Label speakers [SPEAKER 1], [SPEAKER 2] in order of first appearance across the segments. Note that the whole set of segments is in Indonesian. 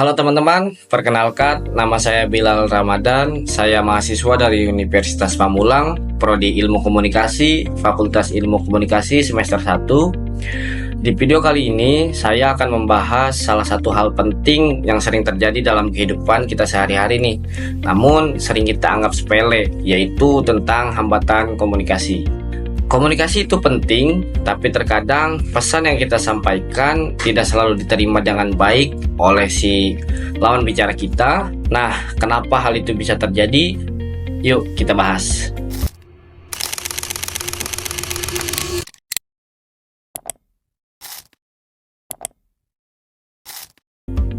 [SPEAKER 1] Halo teman-teman, perkenalkan nama saya Bilal Ramadan. Saya mahasiswa dari Universitas Pamulang, Prodi Ilmu Komunikasi, Fakultas Ilmu Komunikasi semester 1. Di video kali ini saya akan membahas salah satu hal penting yang sering terjadi dalam kehidupan kita sehari-hari nih. Namun sering kita anggap sepele, yaitu tentang hambatan komunikasi. Komunikasi itu penting, tapi terkadang pesan yang kita sampaikan tidak selalu diterima dengan baik oleh si lawan bicara kita. Nah, kenapa hal itu bisa terjadi? Yuk kita bahas.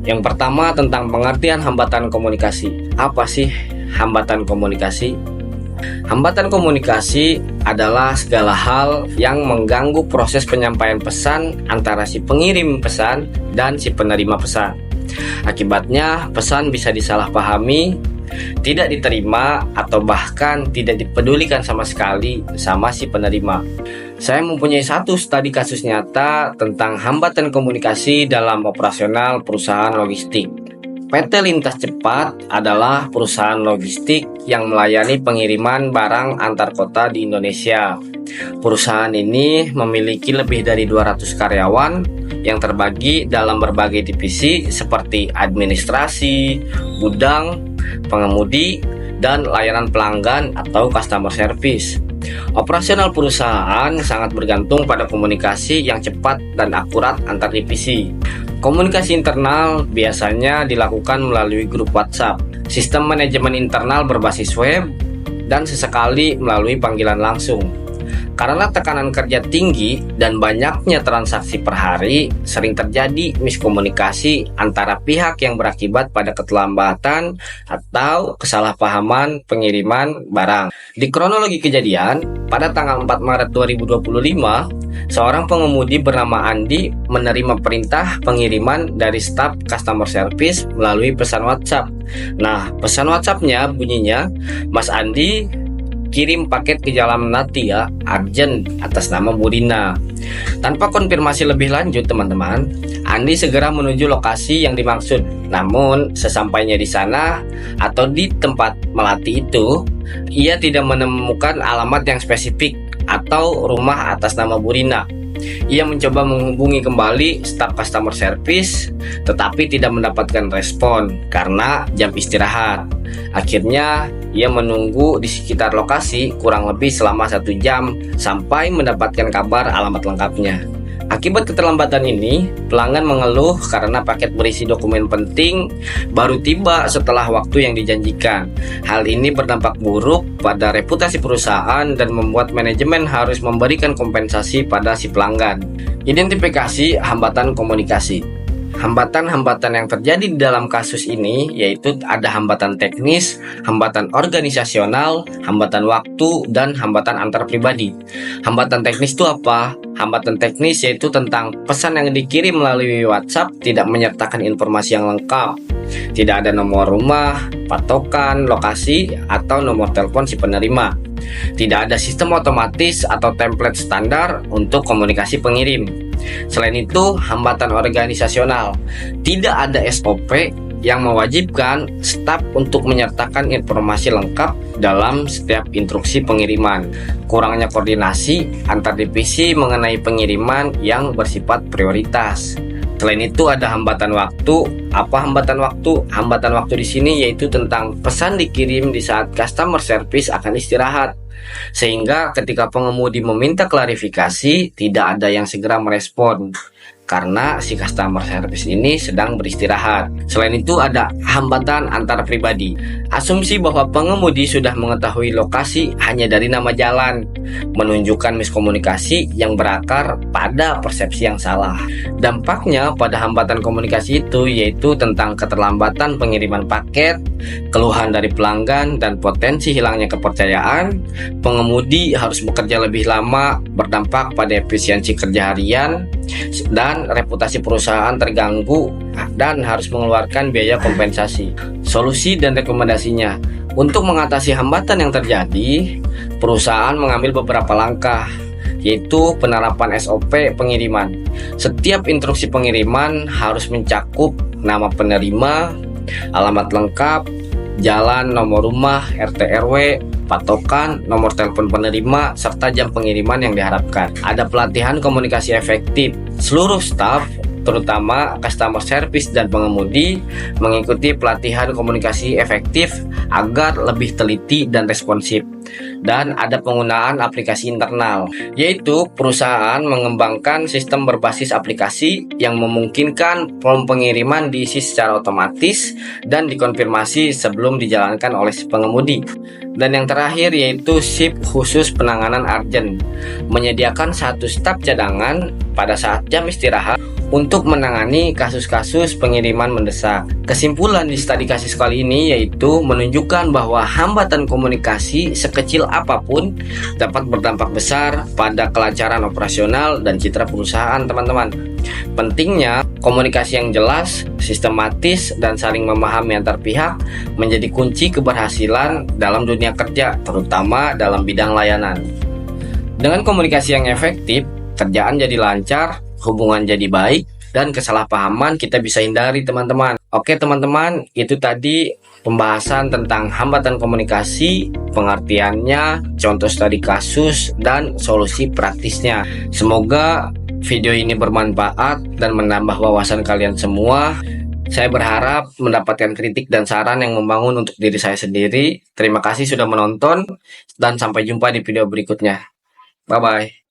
[SPEAKER 1] Yang pertama tentang pengertian hambatan komunikasi. Apa sih hambatan komunikasi? Hambatan komunikasi adalah segala hal yang mengganggu proses penyampaian pesan antara si pengirim pesan dan si penerima pesan. Akibatnya pesan bisa disalahpahami, tidak diterima, atau bahkan tidak dipedulikan sama sekali sama si penerima. Saya mempunyai satu studi kasus nyata tentang hambatan komunikasi dalam operasional perusahaan logistik. PT Lintas Cepat adalah perusahaan logistik yang melayani pengiriman barang antar kota di Indonesia. Perusahaan ini memiliki lebih dari 200 karyawan yang terbagi dalam berbagai divisi seperti administrasi, gudang, pengemudi, dan layanan pelanggan atau customer service. Operasional perusahaan sangat bergantung pada komunikasi yang cepat dan akurat antar divisi. Komunikasi internal biasanya dilakukan melalui grup WhatsApp, sistem manajemen internal berbasis web, dan sesekali melalui panggilan langsung. Karena tekanan kerja tinggi dan banyaknya transaksi per hari, sering terjadi miskomunikasi antara pihak yang berakibat pada keterlambatan atau kesalahpahaman pengiriman barang. Di kronologi kejadian, pada tanggal 4 Maret 2025, seorang pengemudi bernama Andi menerima perintah pengiriman dari staf customer service melalui pesan WhatsApp. Nah, pesan WhatsApp-nya bunyinya, "Mas Andi, kirim paket ke Jalan Natia, urgent, atas nama Budina." Tanpa konfirmasi lebih lanjut teman-teman, Andi segera menuju lokasi yang dimaksud. Namun sesampainya di sana atau di tempat melati itu, ia tidak menemukan alamat yang spesifik atau rumah atas nama Budina. Ia mencoba menghubungi kembali staf customer service, tetapi tidak mendapatkan respon karena jam istirahat. Akhirnya ia menunggu di sekitar lokasi kurang lebih selama 1 jam sampai mendapatkan kabar alamat lengkapnya. Akibat keterlambatan ini, pelanggan mengeluh karena paket berisi dokumen penting baru tiba setelah waktu yang dijanjikan. Hal ini berdampak buruk pada reputasi perusahaan dan membuat manajemen harus memberikan kompensasi pada si pelanggan. Identifikasi hambatan komunikasi. Hambatan-hambatan yang terjadi di dalam kasus ini yaitu ada hambatan teknis, hambatan organisasional, hambatan waktu, dan hambatan antar pribadi. Hambatan teknis itu apa? Hambatan teknis yaitu tentang pesan yang dikirim melalui WhatsApp tidak menyertakan informasi yang lengkap. Tidak ada nomor rumah, patokan, lokasi, atau nomor telepon si penerima. Tidak ada sistem otomatis atau template standar untuk komunikasi pengirim. Selain itu, hambatan organisasional. Tidak ada SOP yang mewajibkan staf untuk menyertakan informasi lengkap dalam setiap instruksi pengiriman. Kurangnya koordinasi antar divisi mengenai pengiriman yang bersifat prioritas. Selain itu ada hambatan waktu. Apa hambatan waktu? Hambatan waktu di sini yaitu tentang pesan dikirim di saat customer service akan istirahat. Sehingga ketika pengemudi meminta klarifikasi, tidak ada yang segera merespon karena si customer service ini sedang beristirahat. Selain itu ada hambatan antar pribadi. Asumsi bahwa pengemudi sudah mengetahui lokasi hanya dari nama jalan, menunjukkan miskomunikasi yang berakar pada persepsi yang salah. Dampaknya pada hambatan komunikasi itu yaitu tentang keterlambatan pengiriman paket, keluhan dari pelanggan, dan potensi hilangnya kepercayaan. Pengemudi harus bekerja lebih lama, berdampak pada efisiensi kerja harian, dan reputasi perusahaan terganggu dan harus mengeluarkan biaya kompensasi. Solusi dan rekomendasinya: untuk mengatasi hambatan yang terjadi, perusahaan mengambil beberapa langkah. yaitu penerapan SOP pengiriman. Setiap instruksi pengiriman harus mencakup nama penerima, alamat lengkap, jalan, nomor rumah, RT RW, patokan, nomor telepon penerima, serta jam pengiriman yang diharapkan. Ada pelatihan komunikasi efektif. Seluruh staf, terutama customer service dan pengemudi, mengikuti pelatihan komunikasi efektif agar lebih teliti dan responsif. Dan ada penggunaan aplikasi internal, yaitu perusahaan mengembangkan sistem berbasis aplikasi yang memungkinkan form pengiriman diisi secara otomatis dan dikonfirmasi sebelum dijalankan oleh si pengemudi. Dan yang terakhir yaitu shift khusus penanganan urgent, menyediakan satu staf cadangan pada saat jam istirahat untuk menangani kasus-kasus pengiriman mendesak. Kesimpulan di studi kasus kali ini yaitu menunjukkan bahwa hambatan komunikasi sekecil apapun dapat berdampak besar pada kelancaran operasional dan citra perusahaan, teman-teman. Pentingnya komunikasi yang jelas, sistematis, dan saling memahami antar pihak menjadi kunci keberhasilan dalam dunia kerja, terutama dalam bidang layanan. Dengan komunikasi yang efektif, kerjaan jadi lancar, hubungan jadi baik, dan kesalahpahaman kita bisa hindari, teman-teman. Oke teman-teman, itu tadi pembahasan tentang hambatan komunikasi, pengertiannya, contoh studi kasus, dan solusi praktisnya. Semoga video ini bermanfaat dan menambah wawasan kalian semua. Saya berharap mendapatkan kritik dan saran yang membangun untuk diri saya sendiri. Terima kasih sudah menonton, dan sampai jumpa di video berikutnya. Bye-bye.